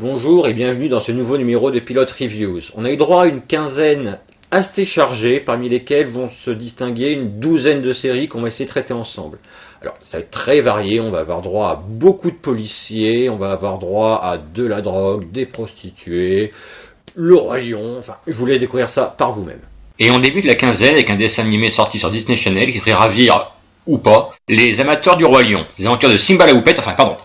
Bonjour et bienvenue dans ce nouveau numéro de Pilot Reviews. On a eu droit à une quinzaine assez chargée, parmi lesquelles vont se distinguer une douzaine de séries qu'on va essayer de traiter ensemble. Alors ça va être très varié, on va avoir droit à beaucoup de policiers, on va avoir droit à de la drogue, des prostituées, le Roi Lion, enfin je voulais découvrir ça par vous-même. Et on débute la quinzaine avec un dessin animé sorti sur Disney Channel qui ferait ravir, ou pas, les amateurs du Roi Lion. Les aventures de Simba la Houppette,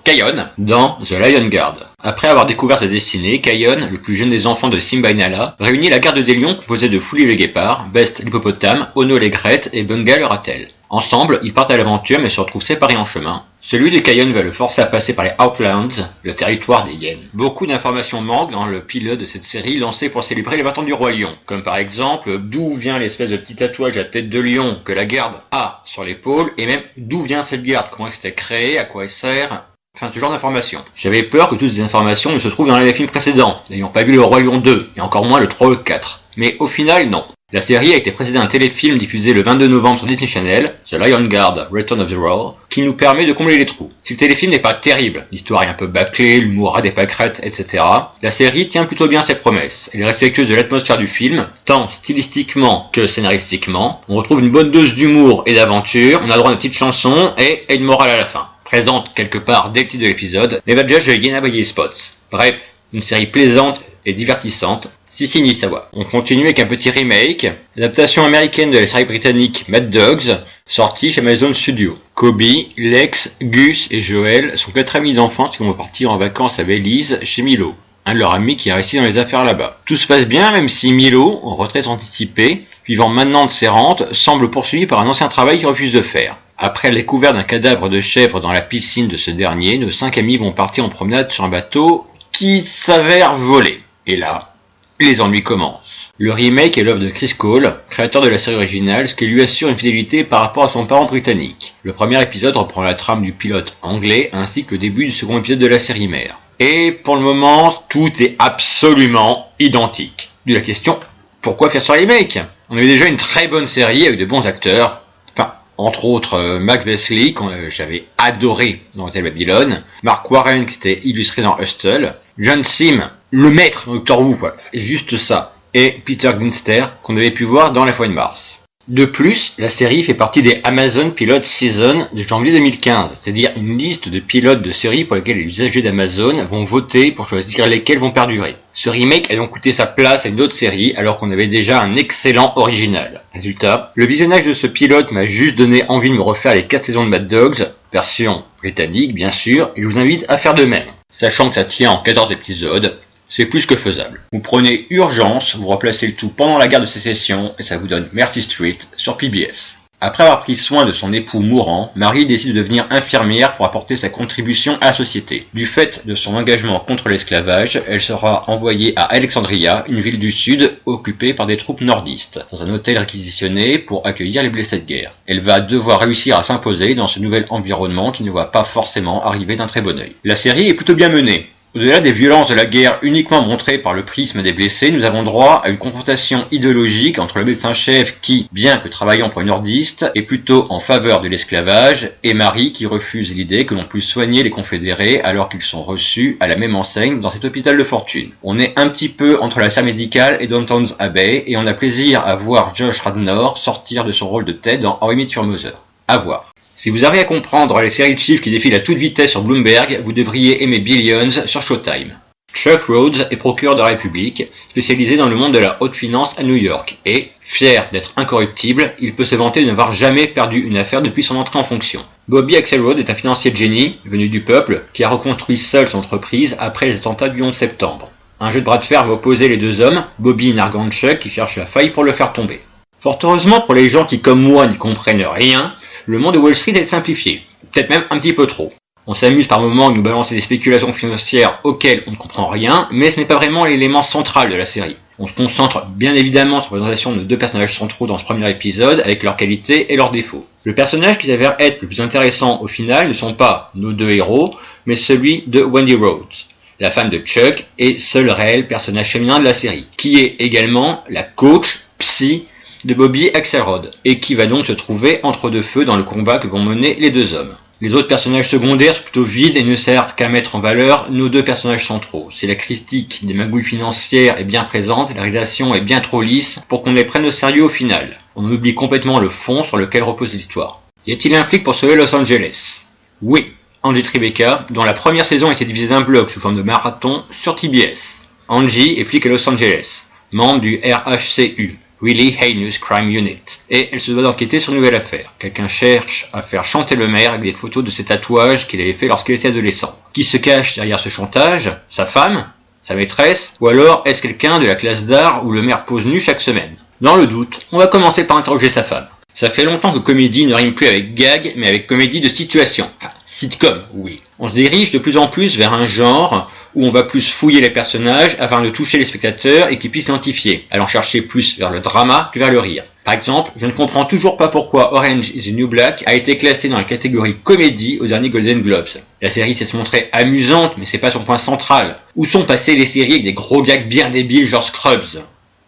Kion, dans The Lion Guard. Après avoir découvert sa destinée, Kion, le plus jeune des enfants de Simba et Nala, réunit la garde des lions composée de Fouli le guépard, Best l'hippopotame, Ono l'aigrette et Bunga le ratel. Ensemble, ils partent à l'aventure mais se retrouvent séparés en chemin. Celui de Kion va le forcer à passer par les Outlands, le territoire des hyènes. Beaucoup d'informations manquent dans le pilote de cette série lancée pour célébrer les 20 ans du Roi Lion. Comme par exemple, d'où vient l'espèce de petit tatouage à tête de lion que la garde a sur l'épaule, et même d'où vient cette garde, comment elle s'était créée, à quoi elle sert, enfin ce genre d'informations. J'avais peur que toutes ces informations ne se trouvent dans les films précédents, n'ayant pas vu le Roi Lion 2, et encore moins le 3 ou le 4. Mais au final, non. La série a été précédée d'un téléfilm diffusé le 22 novembre sur Disney Channel, The Lion Guard, Return of the Roar, qui nous permet de combler les trous. Si le téléfilm n'est pas terrible, l'histoire est un peu bâclée, l'humour a des pâquerettes, etc., la série tient plutôt bien ses promesses. Elle est respectueuse de l'atmosphère du film, tant stylistiquement que scénaristiquement. On retrouve une bonne dose d'humour et d'aventure, on a droit à une petite chanson et une morale à la fin. Présente quelque part dès le titre de l'épisode, Never Judge Again by Spots. Bref, une série plaisante et divertissante. Si Nisawa. On continue avec un petit remake, adaptation américaine de la série britannique Mad Dogs, sortie chez Amazon Studios. Kobe, Lex, Gus et Joel sont 4 amis d'enfance qui vont partir en vacances à Belize chez Milo, un de leurs amis qui a réussi dans les affaires là-bas. Tout se passe bien même si Milo, en retraite anticipée, vivant maintenant de ses rentes, semble poursuivi par un ancien travail qu'il refuse de faire. Après la découverte d'un cadavre de chèvre dans la piscine de ce dernier, nos 5 amis vont partir en promenade sur un bateau qui s'avère voler. Et là, les ennuis commencent. Le remake est l'œuvre de Chris Cole, créateur de la série originale, ce qui lui assure une fidélité par rapport à son parent britannique. Le premier épisode reprend la trame du pilote anglais, ainsi que le début du second épisode de la série mère. Et pour le moment, tout est absolument identique. D'où la question, pourquoi faire ce remake ? On avait déjà une très bonne série avec de bons acteurs, entre autres Max Besley, que j'avais adoré dans Hotel Babylon, Mark Warren qui s'était illustré dans Hustle, John Sim, le maître dans Doctor Who, juste ça, et Peter Ginster qu'on avait pu voir dans La Foi de Mars. De plus, la série fait partie des Amazon Pilot Season de janvier 2015, c'est-à-dire une liste de pilotes de séries pour lesquels les usagers d'Amazon vont voter pour choisir lesquels vont perdurer. Ce remake a donc coûté sa place à une autre série alors qu'on avait déjà un excellent original. Résultat, le visionnage de ce pilote m'a juste donné envie de me refaire les 4 saisons de Mad Dogs, version britannique bien sûr, et je vous invite à faire de même. Sachant que ça tient en 14 épisodes, c'est plus que faisable. Vous prenez Urgence, vous replacez le tout pendant la guerre de sécession et ça vous donne Mercy Street sur PBS. Après avoir pris soin de son époux mourant, Marie décide de devenir infirmière pour apporter sa contribution à la société. Du fait de son engagement contre l'esclavage, elle sera envoyée à Alexandria, une ville du sud occupée par des troupes nordistes, dans un hôtel réquisitionné pour accueillir les blessés de guerre. Elle va devoir réussir à s'imposer dans ce nouvel environnement qui ne voit pas forcément arriver d'un très bon œil. La série est plutôt bien menée. Au-delà des violences de la guerre uniquement montrées par le prisme des blessés, nous avons droit à une confrontation idéologique entre le médecin-chef qui, bien que travaillant pour une nordiste, est plutôt en faveur de l'esclavage, et Marie qui refuse l'idée que l'on puisse soigner les confédérés alors qu'ils sont reçus à la même enseigne dans cet hôpital de fortune. On est un petit peu entre la serre médicale et Downton's Abbey, et on a plaisir à voir Josh Radnor sortir de son rôle de Ted dans How I Met Your Mother. À voir. Si vous arrivez à comprendre les séries de chiffres qui défilent à toute vitesse sur Bloomberg, vous devriez aimer Billions sur Showtime. Chuck Rhodes est procureur de la République, spécialisé dans le monde de la haute finance à New York, et, fier d'être incorruptible, il peut se vanter de n'avoir jamais perdu une affaire depuis son entrée en fonction. Bobby Axelrod est un financier de génie, venu du peuple, qui a reconstruit seul son entreprise après les attentats du 11 septembre. Un jeu de bras de fer va opposer les deux hommes, Bobby narguant Chuck qui cherche la faille pour le faire tomber. Fort heureusement pour les gens qui comme moi n'y comprennent rien, le monde de Wall Street est simplifié, peut-être même un petit peu trop. On s'amuse par moments à nous balancer des spéculations financières auxquelles on ne comprend rien, mais ce n'est pas vraiment l'élément central de la série. On se concentre bien évidemment sur la présentation de 2 personnages centraux dans ce premier épisode, avec leurs qualités et leurs défauts. Le personnage qui s'avère être le plus intéressant au final ne sont pas nos 2 héros, mais celui de Wendy Rhodes, la femme de Chuck et seul réel personnage féminin de la série, qui est également la coach psy de Bobby Axelrod, et qui va donc se trouver entre deux feux dans le combat que vont mener les deux hommes. Les autres personnages secondaires sont plutôt vides et ne servent qu'à mettre en valeur nos deux personnages centraux. Si la critique des magouilles financières est bien présente, la réalisation est bien trop lisse pour qu'on les prenne au sérieux au final. On oublie complètement le fond sur lequel repose l'histoire. Y a-t-il un flic pour sauver Los Angeles? Oui, Angie Tribeca, dont la première saison était divisée d'un bloc sous forme de marathon sur TBS. Angie est flic à Los Angeles, membre du RHCU, Really Heinous Crime Unit, et elle se doit d'enquêter sur une nouvelle affaire. Quelqu'un cherche à faire chanter le maire avec des photos de ses tatouages qu'il avait fait lorsqu'il était adolescent. Qui se cache derrière ce chantage? Sa femme? Sa maîtresse? Ou alors est-ce quelqu'un de la classe d'art où le maire pose nu chaque semaine? Dans le doute, on va commencer par interroger sa femme. Ça fait longtemps que comédie ne rime plus avec gag, mais avec comédie de situation. Enfin, sitcom, oui. On se dirige de plus en plus vers un genre où on va plus fouiller les personnages afin de toucher les spectateurs et qu'ils puissent s'identifier, allant chercher plus vers le drama que vers le rire. Par exemple, je ne comprends toujours pas pourquoi Orange is the New Black a été classé dans la catégorie comédie au dernier Golden Globes. La série s'est montrée amusante, mais c'est pas son point central. Où sont passées les séries avec des gros gags bien débiles genre Scrubs?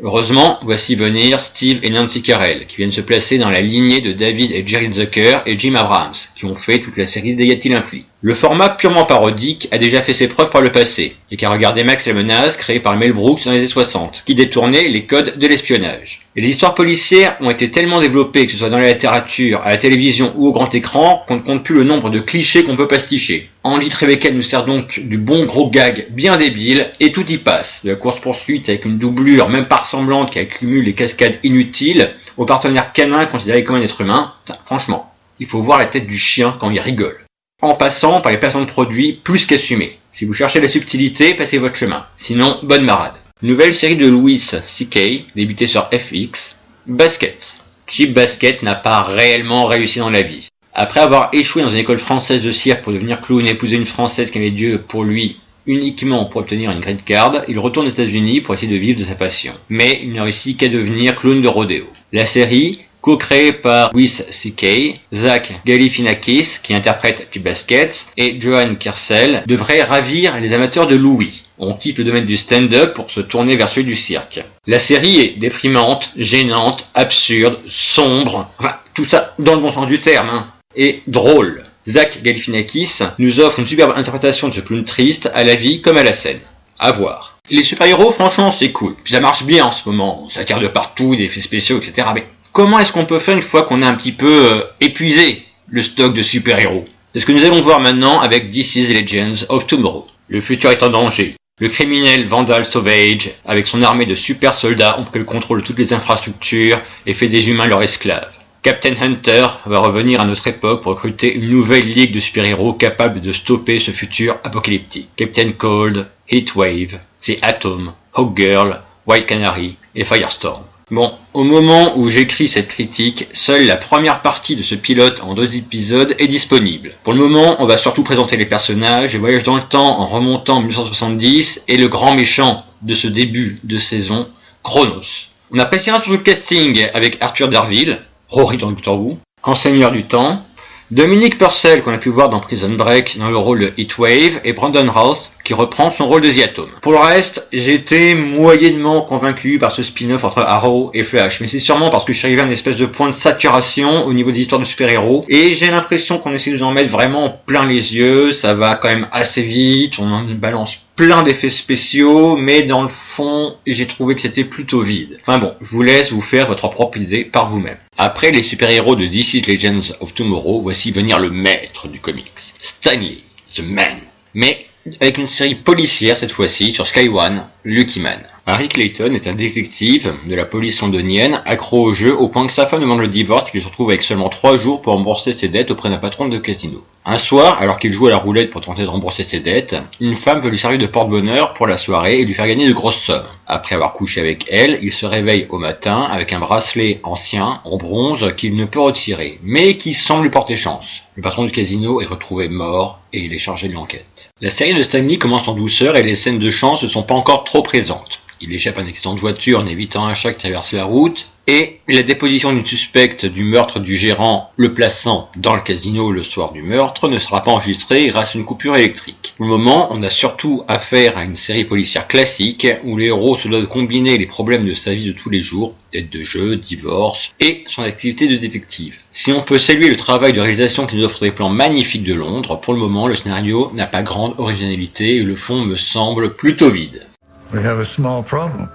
Heureusement, voici venir Steve et Nancy Carell, qui viennent se placer dans la lignée de David et Jerry Zucker et Jim Abrams, qui ont fait toute la série des Y a-t-il un flic? Le format purement parodique a déjà fait ses preuves par le passé, et qu'à regarder Max et la menace, créé par Mel Brooks dans les années 60, qui détournait les codes de l'espionnage. Et les histoires policières ont été tellement développées, que ce soit dans la littérature, à la télévision ou au grand écran, qu'on ne compte plus le nombre de clichés qu'on peut pasticher. Angie Tribeca nous sert donc du bon gros gag bien débile, et tout y passe. De la course-poursuite avec une doublure même pas ressemblante qui accumule les cascades inutiles, au partenaire canin considéré comme un être humain. Franchement, il faut voir la tête du chien quand il rigole. En passant par les placements de produits plus qu'assumés. Si vous cherchez la subtilité, passez votre chemin. Sinon, bonne marade. Nouvelle série de Louis C.K., débutée sur FX, Basket. Cheap Basket n'a pas réellement réussi dans la vie. Après avoir échoué dans une école française de cirque pour devenir clown et épouser une française qui avait Dieu pour lui uniquement pour obtenir une green card, il retourne aux États-Unis pour essayer de vivre de sa passion. Mais il ne réussit qu'à devenir clown de rodéo. La série, co-créée par Louis C.K., Zach Galifianakis, qui interprète Cheap Baskets, et Joan Kersel, devrait ravir les amateurs de Louis. On quitte le domaine du stand-up pour se tourner vers celui du cirque. La série est déprimante, gênante, absurde, sombre, enfin tout ça dans le bon sens du terme, et drôle. Zach Galifianakis nous offre une superbe interprétation de ce clown triste à la vie comme à la scène. À voir. Les super-héros, franchement, c'est cool. Puis ça marche bien en ce moment. Ça tire de partout, des effets spéciaux, etc. Mais comment est-ce qu'on peut faire une fois qu'on a un petit peu épuisé le stock de super-héros? C'est ce que nous allons voir maintenant avec This is Legends of Tomorrow. Le futur est en danger. Le criminel Vandal Sauvage, avec son armée de super soldats, ont pris le contrôle de toutes les infrastructures et fait des humains leurs esclaves. Captain Hunter va revenir à notre époque pour recruter une nouvelle ligue de super-héros capable de stopper ce futur apocalyptique. Captain Cold, Heatwave, The Atom, Hawkgirl, White Canary et Firestorm. Bon, au moment où j'écris cette critique, seule la première partie de ce pilote en 2 épisodes est disponible. Pour le moment, on va surtout présenter les personnages et voyages dans le temps en remontant en 1970 et le grand méchant de ce début de saison, Chronos. On appréciera surtout le casting avec Arthur Darville, Rory dans Doctor Who, en Seigneur du Temps, Dominic Purcell qu'on a pu voir dans Prison Break dans le rôle de Heatwave et Brandon Routh qui reprend son rôle de The Atom. Pour le reste, j'étais moyennement convaincu par ce spin-off entre Arrow et Flash, mais c'est sûrement parce que je suis arrivé à une espèce de point de saturation au niveau des histoires de super-héros, et j'ai l'impression qu'on essaie de nous en mettre vraiment plein les yeux, ça va quand même assez vite, on en balance plein d'effets spéciaux, mais dans le fond, j'ai trouvé que c'était plutôt vide. Enfin bon, je vous laisse vous faire votre propre idée par vous-même. Après les super-héros de This is Legends of Tomorrow, voici venir le maître du comics, Stan Lee, The Man. Mais avec une série policière cette fois-ci sur Sky One, Lucky Man. Harry Clayton est un détective de la police londonienne, accro au jeu au point que sa femme demande le divorce et qu'il se retrouve avec seulement 3 jours pour rembourser ses dettes auprès d'un patron de casino. Un soir, alors qu'il joue à la roulette pour tenter de rembourser ses dettes, une femme veut lui servir de porte-bonheur pour la soirée et lui faire gagner de grosses sommes. Après avoir couché avec elle, il se réveille au matin avec un bracelet ancien en bronze qu'il ne peut retirer, mais qui semble lui porter chance. Le patron du casino est retrouvé mort et il est chargé de l'enquête. La série de Stan Lee commence en douceur et les scènes de chance ne sont pas encore trop présentes. Il échappe à un accident de voiture en évitant un chat qui traverse la route, Et la déposition d'une suspecte du meurtre du gérant le plaçant dans le casino le soir du meurtre ne sera pas enregistrée grâce à une coupure électrique. Pour le moment, on a surtout affaire à une série policière classique où les héros se doivent combiner les problèmes de sa vie de tous les jours, dette de jeu, divorce, et son activité de détective. Si on peut saluer le travail de réalisation qui nous offre des plans magnifiques de Londres, pour le moment, le scénario n'a pas grande originalité et le fond me semble plutôt vide. We have a small problem.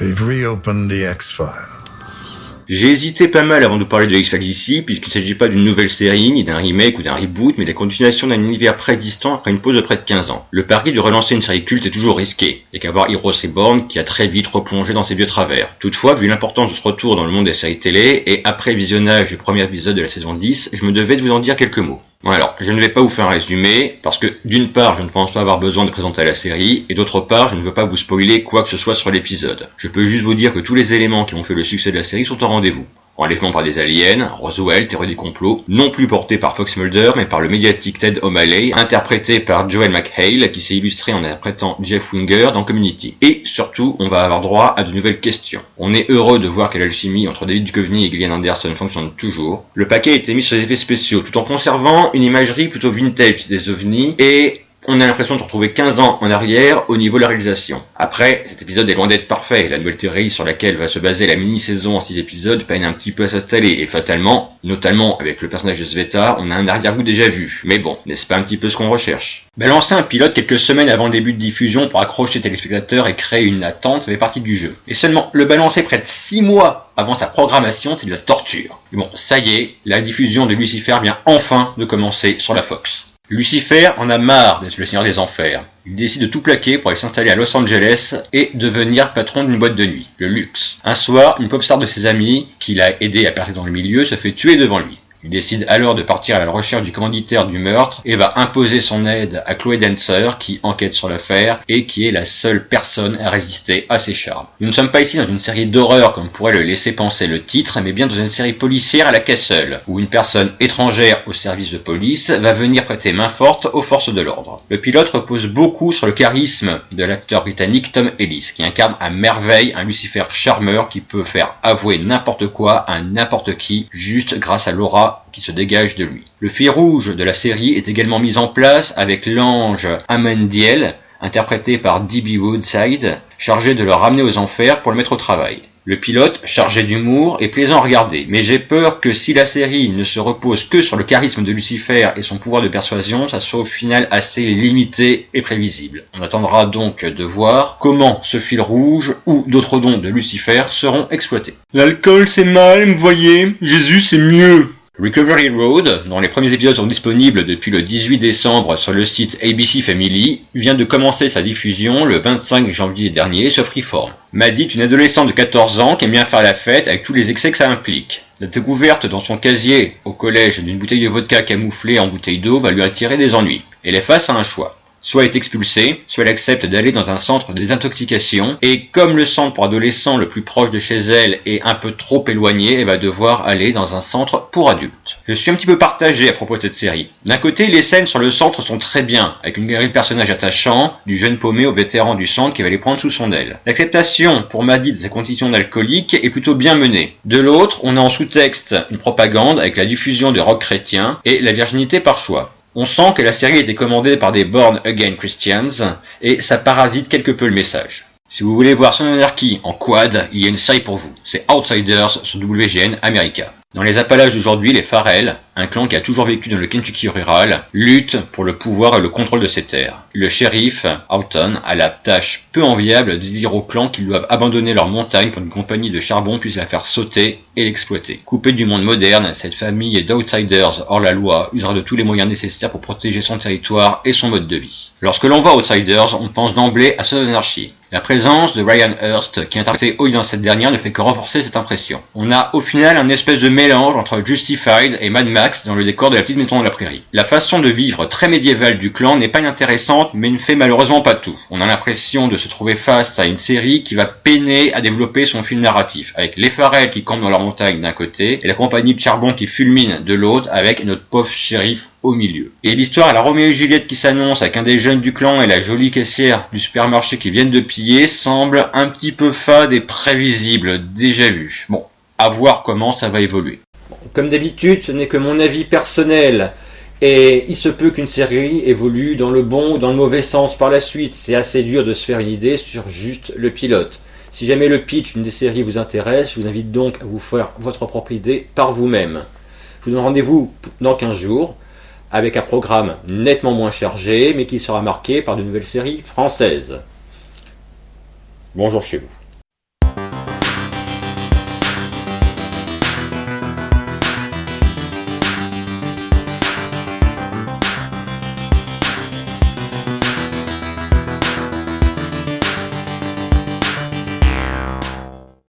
They've reopened the X-Files. J'ai hésité pas mal avant de parler de X-Files ici, puisqu'il ne s'agit pas d'une nouvelle série, ni d'un remake ou d'un reboot, mais de la continuation d'un univers préexistant après une pause de près de 15 ans. Le pari de relancer une série culte est toujours risqué, et qu'à voir Heroes Reborn qui a très vite replongé dans ses vieux travers. Toutefois, vu l'importance de ce retour dans le monde des séries télé, et après visionnage du premier épisode de la saison 10, je me devais de vous en dire quelques mots. Bon alors, je ne vais pas vous faire un résumé, parce que d'une part, je ne pense pas avoir besoin de présenter la série, et d'autre part, je ne veux pas vous spoiler quoi que ce soit sur l'épisode. Je peux juste vous dire que tous les éléments qui ont fait le succès de la série sont au rendez-vous. Enlèvement par des aliens, Roswell, théorie des complots, non plus porté par Fox Mulder, mais par le médiatique Ted O'Malley, interprété par Joel McHale, qui s'est illustré en interprétant Jeff Winger dans Community. Et surtout, on va avoir droit à de nouvelles questions. On est heureux de voir que l'alchimie entre David Duchovny et Gillian Anderson fonctionne toujours. Le paquet a été mis sur les effets spéciaux, tout en conservant une imagerie plutôt vintage des ovnis, et on a l'impression de se retrouver 15 ans en arrière au niveau de la réalisation. Après, cet épisode est loin d'être parfait. La nouvelle théorie sur laquelle va se baser la mini-saison en 6 épisodes peine un petit peu à s'installer. Et fatalement, notamment avec le personnage de Sveta, on a un arrière-goût déjà vu. Mais bon, n'est-ce pas un petit peu ce qu'on recherche? Balancer un pilote quelques semaines avant le début de diffusion pour accrocher téléspectateurs et créer une attente fait partie du jeu. Et seulement le balancer près de 6 mois avant sa programmation, c'est de la torture. Mais bon, ça y est, la diffusion de Lucifer vient enfin de commencer sur la Fox. Lucifer en a marre d'être le seigneur des enfers. Il décide de tout plaquer pour aller s'installer à Los Angeles et devenir patron d'une boîte de nuit, le Luxe. Un soir, une pop star de ses amis, qui l'a aidé à percer dans le milieu, se fait tuer devant lui. Il décide alors de partir à la recherche du commanditaire du meurtre et va imposer son aide à Chloé Dancer qui enquête sur l'affaire et qui est la seule personne à résister à ses charmes. Nous ne sommes pas ici dans une série d'horreur comme pourrait le laisser penser le titre, mais bien dans une série policière à la Castle, où une personne étrangère au service de police va venir prêter main forte aux forces de l'ordre. Le pilote repose beaucoup sur le charisme de l'acteur britannique Tom Ellis, qui incarne à merveille un Lucifer charmeur qui peut faire avouer n'importe quoi à n'importe qui, juste grâce à l'aura qui se dégage de lui. Le fil rouge de la série est également mis en place avec l'ange Amendiel, interprété par D.B. Woodside, chargé de le ramener aux enfers pour le mettre au travail. Le pilote, chargé d'humour, est plaisant à regarder, mais j'ai peur que si la série ne se repose que sur le charisme de Lucifer et son pouvoir de persuasion, ça soit au final assez limité et prévisible. On attendra donc de voir comment ce fil rouge ou d'autres dons de Lucifer seront exploités. L'alcool c'est mal, vous voyez, Jésus c'est mieux. Recovery Road, dont les premiers épisodes sont disponibles depuis le 18 décembre sur le site ABC Family, vient de commencer sa diffusion le 25 janvier dernier sur Freeform. Maddie est une adolescente de 14 ans qui aime bien faire la fête avec tous les excès que ça implique. La découverte dans son casier au collège d'une bouteille de vodka camouflée en bouteille d'eau va lui attirer des ennuis. Elle est face à un choix. Soit elle est expulsée, soit elle accepte d'aller dans un centre de désintoxication, et comme le centre pour adolescents le plus proche de chez elle est un peu trop éloigné, elle va devoir aller dans un centre pour adultes. Je suis un petit peu partagé à propos de cette série. D'un côté, les scènes sur le centre sont très bien, avec une galerie de personnages attachants, du jeune paumé au vétéran du centre qui va les prendre sous son aile. L'acceptation pour Maddie de ses conditions d'alcoolique est plutôt bien menée. De l'autre, on a en sous-texte une propagande avec la diffusion de rock chrétien et la virginité par choix. On sent que la série a été commandée par des Born Again Christians, et ça parasite quelque peu le message. Si vous voulez voir Son Anarchy en quad, il y a une série pour vous. C'est Outsiders sur WGN America. Dans les Appalaches d'aujourd'hui, les Farrell, un clan qui a toujours vécu dans le Kentucky rural, luttent pour le pouvoir et le contrôle de ses terres. Le shérif, Houghton, a la tâche peu enviable de dire aux clans qu'ils doivent abandonner leur montagne pour qu'une compagnie de charbon puisse la faire sauter et l'exploiter. Coupée du monde moderne, cette famille d'outsiders hors la loi usera de tous les moyens nécessaires pour protéger son territoire et son mode de vie. Lorsque l'on voit Outsiders, on pense d'emblée à Son Anarchy. La présence de Ryan Hurst, qui interprétait Hoy dans cette dernière, ne fait que renforcer cette impression. On a au final un espèce de mélange entre Justified et Mad Max, relax dans le décor de la petite maison de la prairie. La façon de vivre très médiévale du clan n'est pas inintéressante, mais ne fait malheureusement pas tout. On a l'impression de se trouver face à une série qui va peiner à développer son fil narratif, avec les Farrell qui campent dans leur montagne d'un côté, et la compagnie de charbon qui fulmine de l'autre, avec notre pauvre shérif au milieu. Et l'histoire à la Roméo et Juliette qui s'annonce, avec un des jeunes du clan et la jolie caissière du supermarché qui viennent de piller, semble un petit peu fade et prévisible, déjà vu. Bon, à voir comment ça va évoluer. Comme d'habitude, ce n'est que mon avis personnel, et il se peut qu'une série évolue dans le bon ou dans le mauvais sens par la suite. C'est assez dur de se faire une idée sur juste le pilote. Si jamais le pitch d'une des séries vous intéresse, je vous invite donc à vous faire votre propre idée par vous-même. Je vous donne rendez-vous dans 15 jours, avec un programme nettement moins chargé, mais qui sera marqué par de nouvelles séries françaises. Bonjour chez vous.